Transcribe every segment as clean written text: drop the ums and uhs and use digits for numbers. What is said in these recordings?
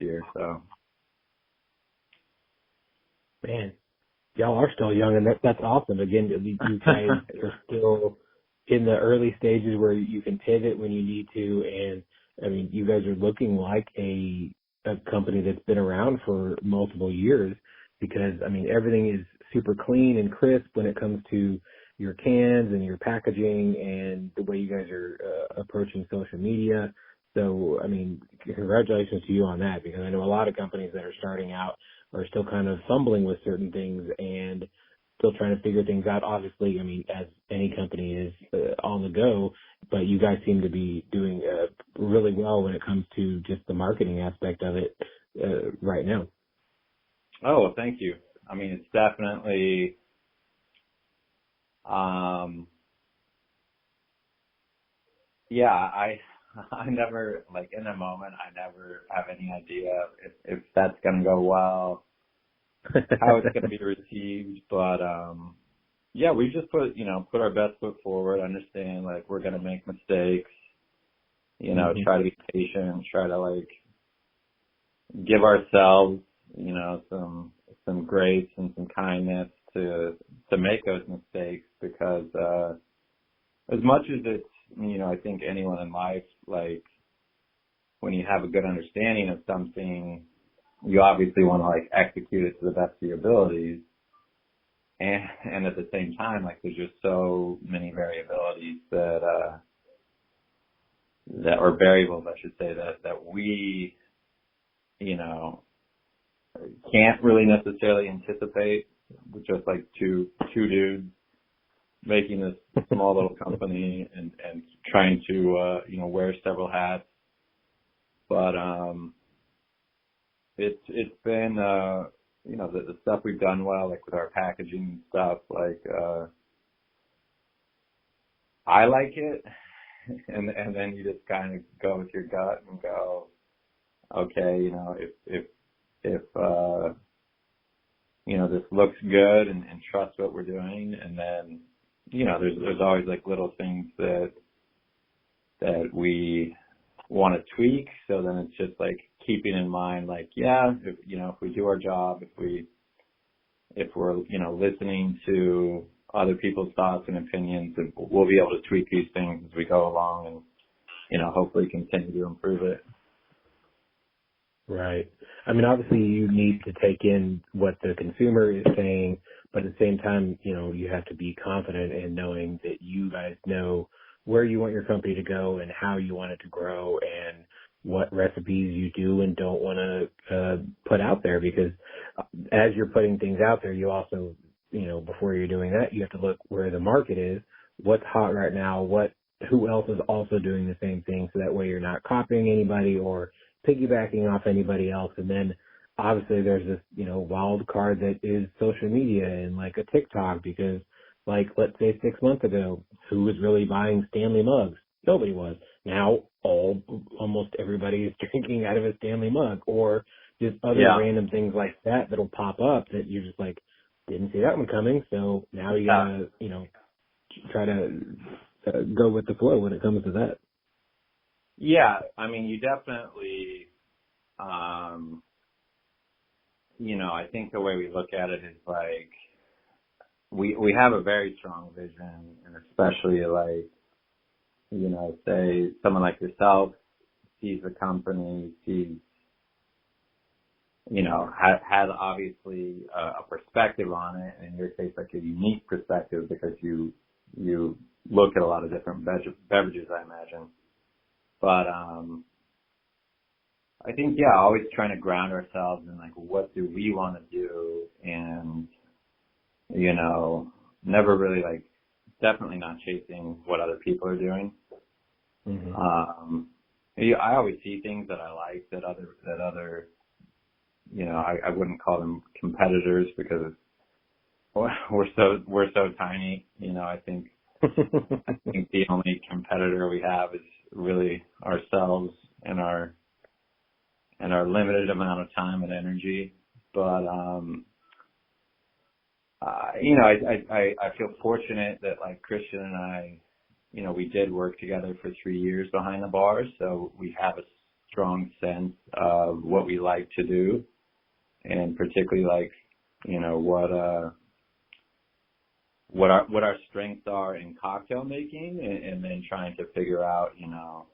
year. So, man, y'all are still young, and that's awesome. Again, you guys are still in the early stages where you can pivot when you need to, and I mean, you guys are looking like a company that's been around for multiple years, because I mean, everything is super clean and crisp when it comes to your cans and your packaging and the way you guys are approaching social media. So, I mean, congratulations to you on that, because I know a lot of companies that are starting out are still kind of fumbling with certain things and still trying to figure things out. Obviously, I mean, as any company is on the go, but you guys seem to be doing really well when it comes to just the marketing aspect of it right now. oh, well, thank you. I mean, it's definitely, yeah, I never, like, in a moment, I never have any idea if that's going to go well, how it's going to be received. But, yeah, we just put our best foot forward, understand, like, we're going to make mistakes, try to be patient, try to, like, give ourselves, some grace and some kindness to make those mistakes, because, as much as it's, I think anyone in life, like, when you have a good understanding of something, you obviously want to, like, execute it to the best of your abilities. And at the same time, like, there's just so many variabilities or variables, I should say, that we, can't really necessarily anticipate, with just like two dudes making this small little company and trying to, wear several hats. But, it's been, the stuff we've done well, like with our packaging and stuff, like, I like it. And then you just kind of go with your gut and go, okay, if this looks good, and trust what we're doing. And then, there's always like little things that we want to tweak. So then it's just like keeping in mind, like, yeah, if we do our job, if we're, listening to other people's thoughts and opinions, we'll be able to tweak these things as we go along and, hopefully continue to improve it. Right. I mean, obviously you need to take in what the consumer is saying, but at the same time, you have to be confident in knowing that you guys know where you want your company to go and how you want it to grow, and what recipes you do and don't want to put out there. Because as you're putting things out there, you also, before you're doing that, you have to look where the market is, what's hot right now, who else is also doing the same thing, so that way you're not copying anybody or piggybacking off anybody else. And then obviously there's this, wild card that is social media and like a TikTok, because like, let's say 6 months ago, who was really buying Stanley mugs? Nobody was. Now almost everybody is drinking out of a Stanley mug, or just other random things like that that'll pop up that you're just like, didn't see that one coming. So now you gotta, try to go with the flow when it comes to that. Yeah, I mean, you definitely, I think the way we look at it is like, we have a very strong vision, and especially like, say someone like yourself sees the company, sees, has obviously a perspective on it, and in your case, like a unique perspective, because you look at a lot of different beverages, I imagine. But, I think, always trying to ground ourselves in like, what do we want to do? And, never really like, definitely not chasing what other people are doing. Mm-hmm. I always see things that I like that other, I wouldn't call them competitors, because we're so tiny. I think the only competitor we have is really ourselves and our limited amount of time and energy. But, I feel fortunate that like Christian and I, we did work together for 3 years behind the bar. So we have strong sense of what we like to do, and particularly like, you know, what our strengths are in cocktail making, and then trying to figure out, you know,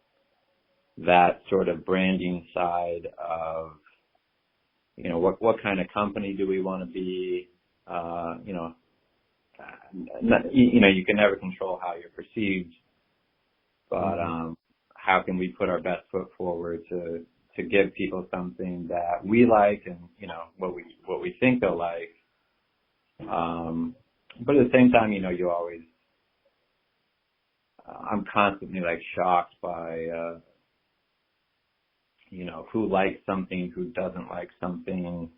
that sort of branding side of, you know, what kind of company do we want to be, you know, you can never control how you're perceived, but how can we put our best foot forward to give people something that we like, and, you know, what we think they'll like. But at the same time, you know, you always, I'm constantly like shocked by, you know, who likes something, who doesn't like something.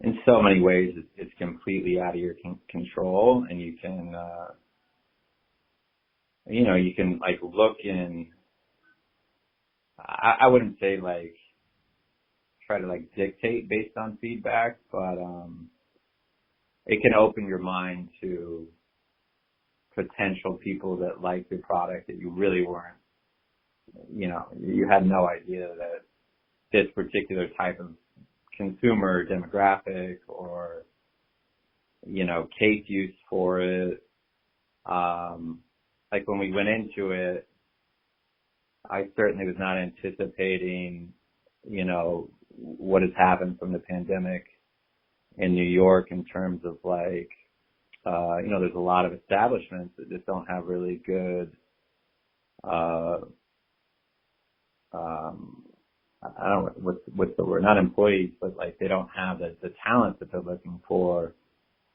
In so many ways, it's completely out of your control, and you can, you know, you can like look in, I wouldn't say like try to like dictate based on feedback, but it can open your mind to potential people that like your product that you really weren't, you know, you had no idea that this particular type of consumer demographic or, you know, case use for it. Like when we went into it, I certainly was not anticipating, you know, what has happened from the pandemic in New York in terms of like, you know, there's a lot of establishments that just don't have really good, I don't know what's the word, not employees, but like they don't have the talent that they're looking for.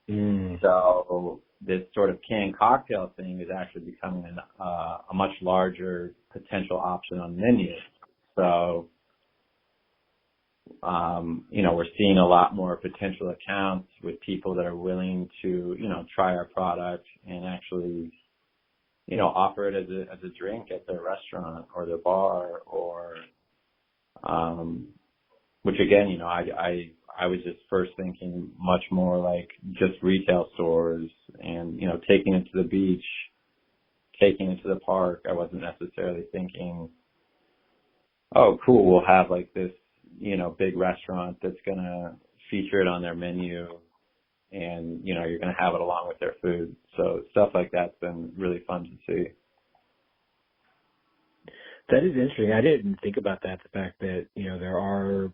So this sort of canned cocktail thing is actually becoming a much larger potential option on the menu. So, you know, we're seeing a lot more potential accounts with people that are willing to, you know, try our product and actually, you know, offer it as a drink at their restaurant or their bar, or, which again, you know, I was just first thinking much more like just retail stores and, you know, taking it to the beach, taking it to the park. I wasn't necessarily thinking, oh, cool, we'll have like this, you know, big restaurant that's going to feature it on their menu, and, you know, you're going to have it along with their food. So stuff like that's been really fun to see. That is interesting. I didn't think about that, the fact that, you know, there are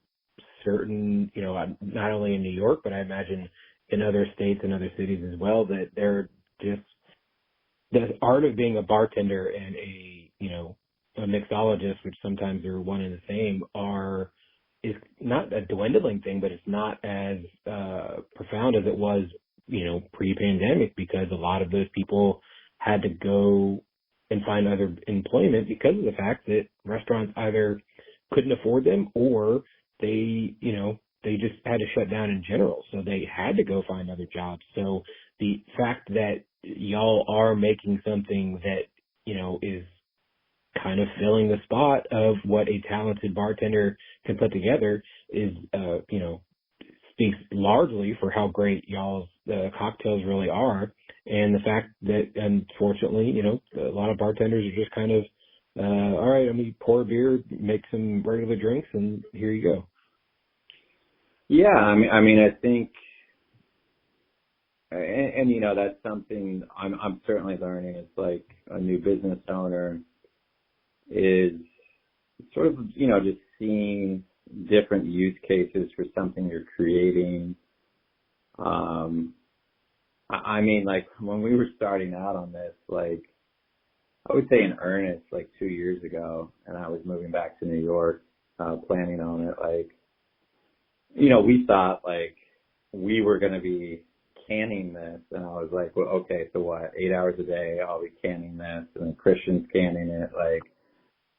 certain, you know, not only in New York, but I imagine in other states and other cities as well, that they're just, the art of being a bartender and a, you know, a mixologist, which sometimes are one and the same, is not a dwindling thing, but it's not as profound as it was, you know, pre-pandemic, because a lot of those people had to go and find other employment because of the fact that restaurants either couldn't afford them, or they, you know, they just had to shut down in general. So they had to go find other jobs. So the fact that y'all are making something that, you know, is kind of filling the spot of what a talented bartender can put together is, you know, speaks largely for how great y'all's cocktails really are. And the fact that, unfortunately, you know, a lot of bartenders are just kind of, all right, let me pour a beer, make some regular drinks, and here you go. Yeah, I mean, I think, and you know, that's something I'm certainly learning. It's like a new business owner is sort of, you know, just seeing different use cases for something you're creating. I mean, like when we were starting out on this, like I would say in earnest, like 2 years ago, and I was moving back to New York, planning on it, like, you know, we thought like we were going to be canning this, and I was like, well, okay, so what, 8 hours a day, I'll be canning this, and then Christian's canning it. Like,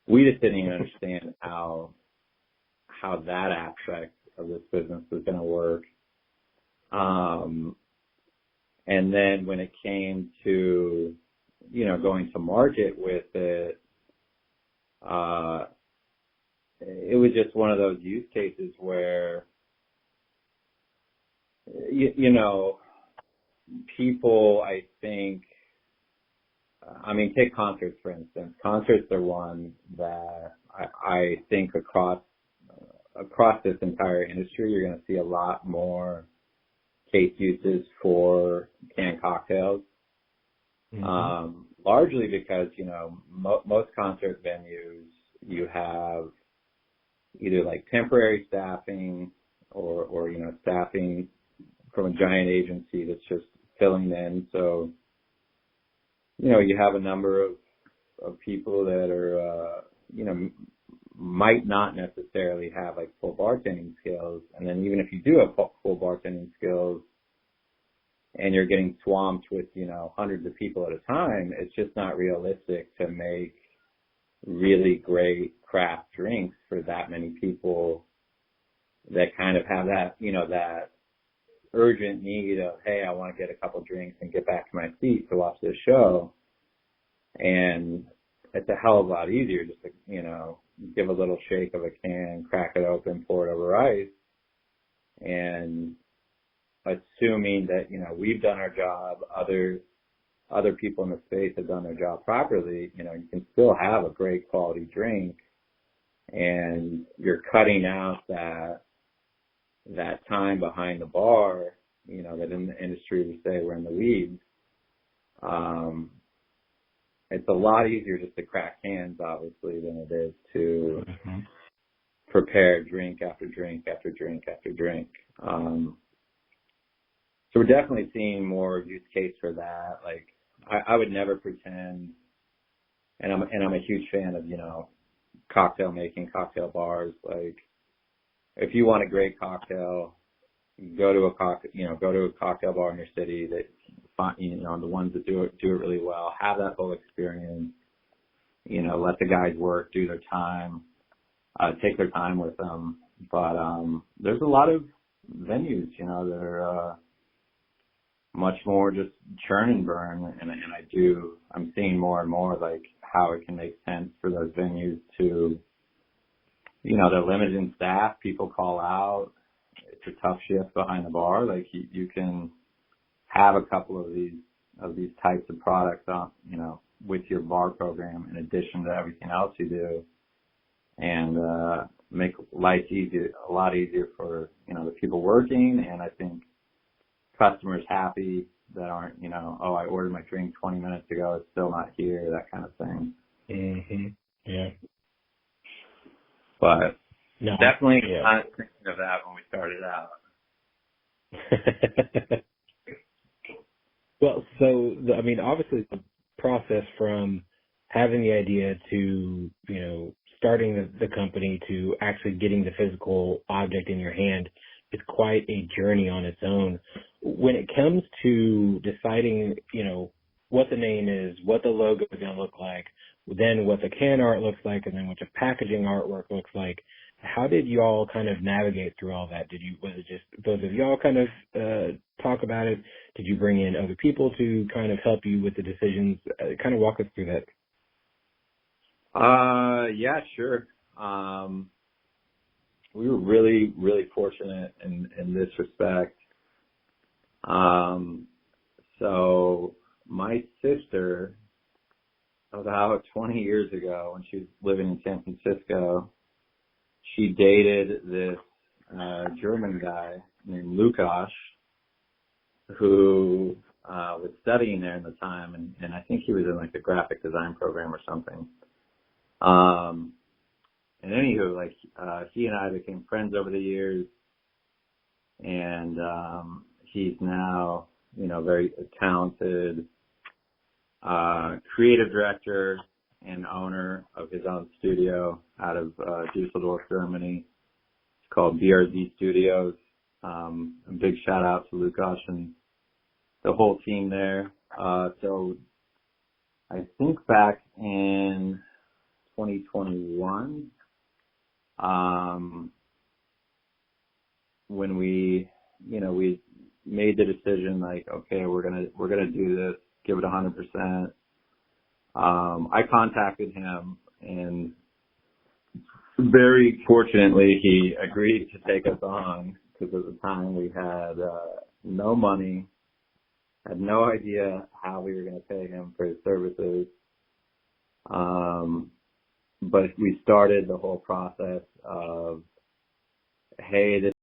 we just didn't even understand how that aspect of this business was going to work. And then when it came to, you know, going to market with it, it was just one of those use cases where, you know, people, I think, I mean, take concerts, for instance. Concerts are one that I think across this entire industry, you're going to see a lot more case uses for canned cocktails. Mm-hmm. Largely because, most concert venues, you have either like temporary staffing or staffing from a giant agency that's just filling in. So, you have a number of people that are, might not necessarily have like full bartending skills. And then even if you do have full bartending skills and you're getting swamped with, hundreds of people at a time, it's just not realistic to make really great craft drinks for that many people that kind of have that, that urgent need of, hey, I want to get a couple drinks and get back to my seat to watch this show. And it's a hell of a lot easier just to, give a little shake of a can, crack it open, pour it over ice. And assuming that, we've done our job, other people in the space have done their job properly, you can still have a great quality drink, and you're cutting out that time behind the bar, that in the industry we say we're in the weeds. It's a lot easier just to crack cans, obviously, than it is to prepare drink after drink after drink after drink. So we're definitely seeing more use case for that. Like, I would never pretend, and I'm a huge fan of, cocktail making, cocktail bars. Like, if you want a great cocktail, go to a cocktail bar in your city that, the ones that do it really well, have that whole experience, let the guys work, do their time, take their time with them. But, there's a lot of venues, that are, much more just churn and burn. And I'm seeing more and more like how it can make sense for those venues to, they're limited in staff, people call out, it's a tough shift behind the bar. Like you can have a couple of these types of products on, with your bar program in addition to everything else you do, and make life a lot easier for, the people working. And I think customers happy that aren't, oh, I ordered my drink 20 minutes ago, it's still not here, that kind of thing. Mm-hmm. Yeah. But no, definitely not thinking of that when we started out. Well, so, obviously the process from having the idea to, starting the company to actually getting the physical object in your hand is quite a journey on its own. When it comes to deciding, what the name is, what the logo is going to look like, then what the can art looks like, and then what the packaging artwork looks like, how did you all kind of navigate through all that? Was it just both of y'all kind of talk about it? Did you bring in other people to kind of help you with the decisions? Kind of walk us through that. Yeah, sure. We were really, really fortunate in this respect. So my sister, about 20 years ago, when she was living in San Francisco, she dated this German guy named Hugos, who was studying there at the time, and I think he was in like the graphic design program or something. And anywho, like he and I became friends over the years, and he's now, very talented creative director and owner of his own studio out of Düsseldorf, Germany. It's called BRZ Studios. A big shout out to Lukas and the whole team there. So I think back in 2021, when we made the decision, like, okay, we're gonna do this, give it 100%. I contacted him, and very fortunately, he agreed to take us on, because at the time we had no money, had no idea how we were going to pay him for his services. but we started the whole process of, hey, this